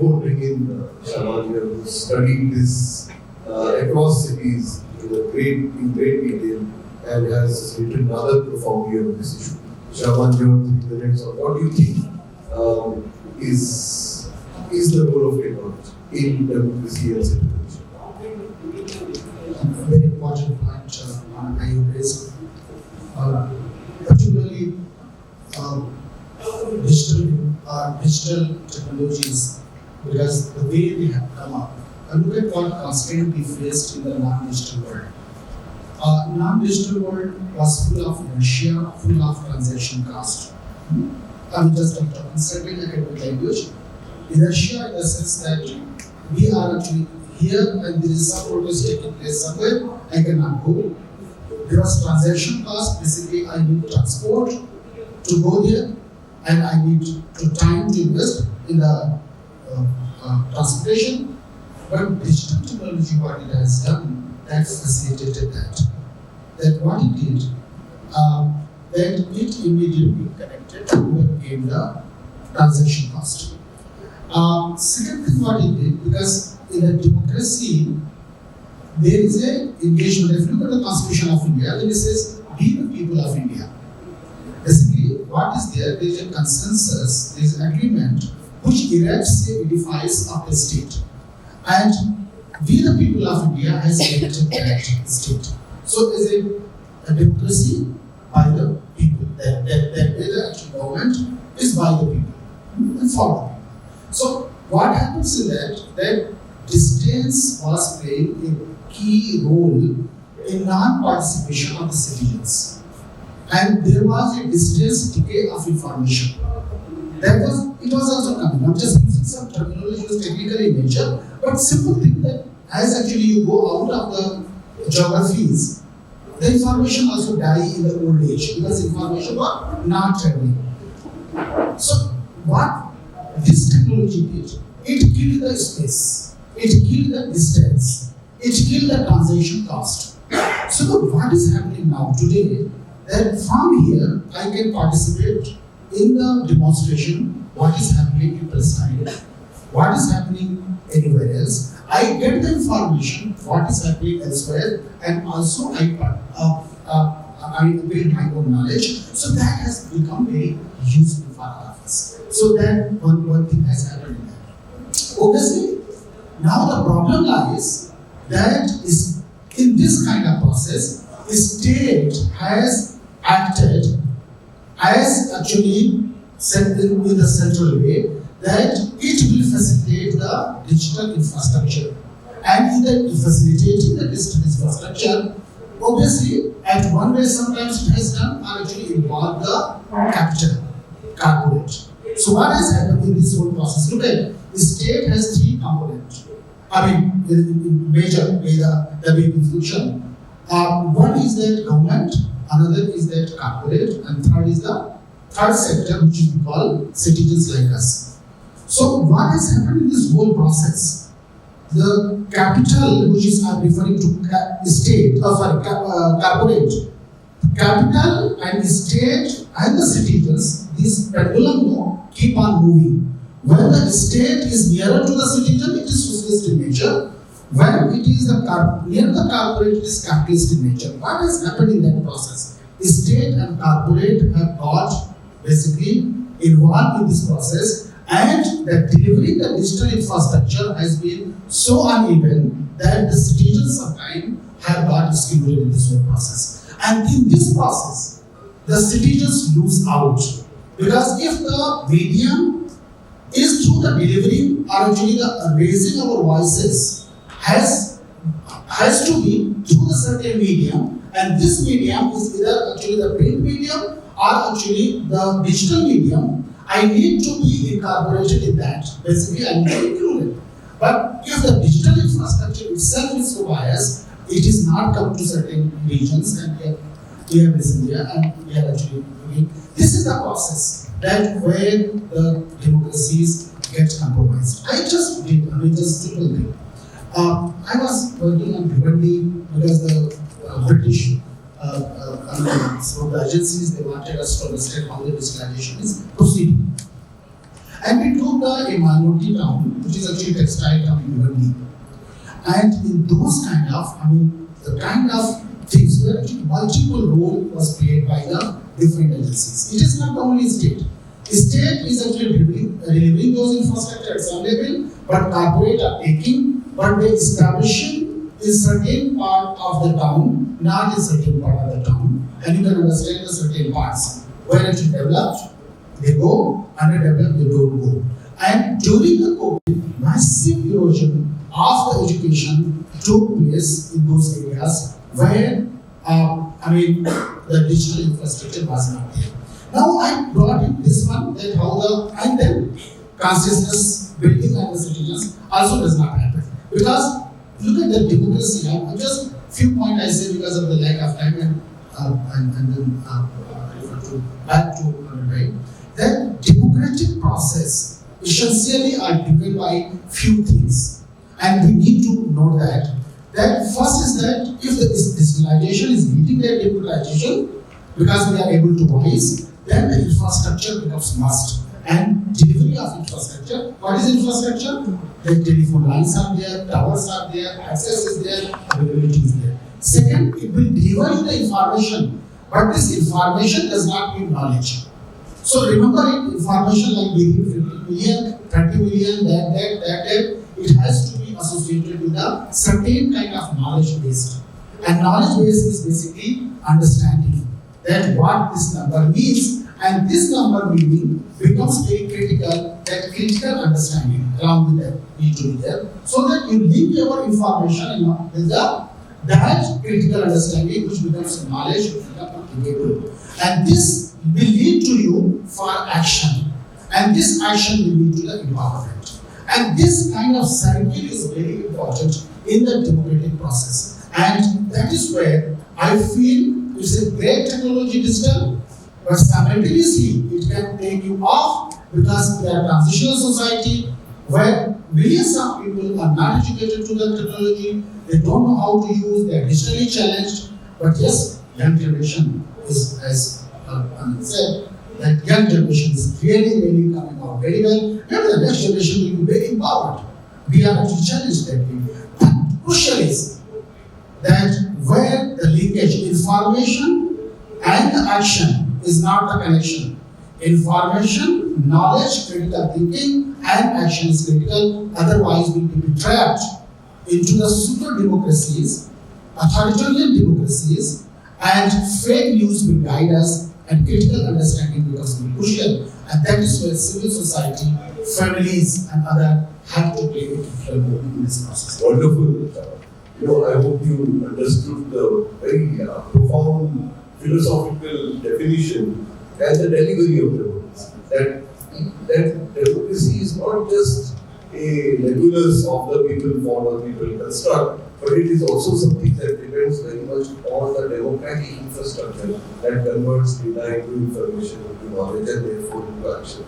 before bringing Shaban here, who studied this across cities in great detail and has written rather profoundly on this issue. Shaban, your 3 minutes. What do you think is the role of technology in democracy and citizenship? A very important point I raised, particularly digital technologies, because the way they have come up. Look at what constraint we faced in the non-digital world. Non-digital world was full of inertia, full of transaction cost. I will just talk in certain academic language. Inertia in the sense that we are actually here and there is some progress taking place somewhere, I cannot go. There was transaction cost, basically I need transport to go there and I need time to invest in the transportation. But digital technology, what it has done, that facilitated that. That what it did, that it immediately connected to what came the transaction cost. Second thing what it did, because in a democracy, there is a engagement. If you look at the Constitution of India, then it says, "We the people of India." Basically, what is there? There is a consensus, there is an agreement which erects a edifice of the state. And we the people of India has elected that state. So is it a democracy by the people? That the actual government is by the people and for the people. So what happens is that distance was playing a key role in non-participation of the citizens. And there was a distance decay of information. It was also coming. I'm just using some terminology was technical in nature, but simple thing that as actually you go out of the geographies, the information also die in the old age because information was not traveling. So what this technology did, it killed the space, it killed the distance, it killed the transaction cost. So what is happening now today, that from here I can participate in the demonstration, what is happening in Palestine, what is happening anywhere else. I get the information, what is happening elsewhere, and also I build my own knowledge. So that has become very useful for all of us. So that one thing has happened in that. Obviously, now the problem lies that is in this kind of process, the state has acted as actually set in the central way that it will facilitate the digital infrastructure. And in the facilitating the digital infrastructure, obviously, at one way sometimes it has done or actually involved the capital, corporate. So what has happened in this whole process? Look at the state has 3 components. I mean, in major way the way we function. One is that government, another is that corporate, and third is the third sector, which we call citizens like us. So what has happened in this whole process? The capital, which is I'm referring to state, corporate, capital and state and the citizens, this pendulum keep on moving. When the state is nearer to the citizen, it is socialist in nature. When it is near the corporate, it is capitalist in nature. What has happened in that process? State and corporate have got basically involved in this process, and the delivering the digital infrastructure has been so uneven that the citizens sometimes have got excluded in this whole process. And in this process, the citizens lose out. Because if the medium is through the delivery or actually the raising our voices has to be through the certain medium, and this medium is either actually the print medium or actually the digital medium, I need to be incorporated in that. Basically, I need to include it. But if the digital infrastructure itself is so biased, it is not come to certain regions, and we have this in India, and we are actually doing. This is the process that where the democracies get compromised. I just simple thing. I was working on Bhiwandi because the British so the agencies, they wanted us to understand how the digitalization is proceeding. And we took a minority town, which is actually textile town in Mumbai. And in those the kind of things where actually multiple role was played by the different agencies. It is not only state. State is actually delivering those infrastructure at some level, but corporate are taking, but they establishing in certain part of the town, not in certain part of the town, and you can understand the certain parts. Where it is developed, they go, underdeveloped, they don't go. And during the COVID, massive erosion of the education took place in those areas where the digital infrastructure was not there. Now I brought in this one that how the and then consciousness building and the citizens also does not happen. Because look at the democracy. I'm just few points I say because of the lack of time and then back to right. That democratic process essentially are driven by few things, and we need to know that. That first is that if the digitalization is leading that democratization, because we are able to voice, then the infrastructure becomes must. And delivery of infrastructure, what is infrastructure? The telephone lines are there, towers are there, access is there, availability is there. Second, it will deliver you the information, but this information does not give knowledge. So remember it, information like 50 million, 30 million, that, it has to be associated with a certain kind of knowledge base. And knowledge base is basically understanding that what this number means, and this number meaning becomes very critical, that critical understanding along with that need to be there, so that you link your information with that critical understanding which becomes knowledge, which becomes applicable. And this will lead to you for action, and this action will lead to the empowerment. And this kind of cycle is very important in the democratic process, and that is where I feel it's a great technology digital, but simultaneously it can take you off because we are a transitional society where millions of people are not educated to the technology, they don't know how to use, they are digitally challenged. But yes, young generation is, as Anant said, that young generation is really coming out very well, and the next generation will be very empowered. We are actually challenged that way. But crucial is that where the linkage, information and the action is not the connection. Information, knowledge, critical thinking, and action is critical. Otherwise, we will be trapped into the super democracies, authoritarian democracies, and fake news will guide us, and critical understanding becomes crucial. And that is where civil society, families, and other have to play a critical role in this process. Wonderful. I hope you understood the very profound philosophical definition and the delivery of democracy. That democracy is not just a nebulous of the people for the people construct, but it is also something that depends very much on the democratic infrastructure that converts data into information, into knowledge, and therefore into action.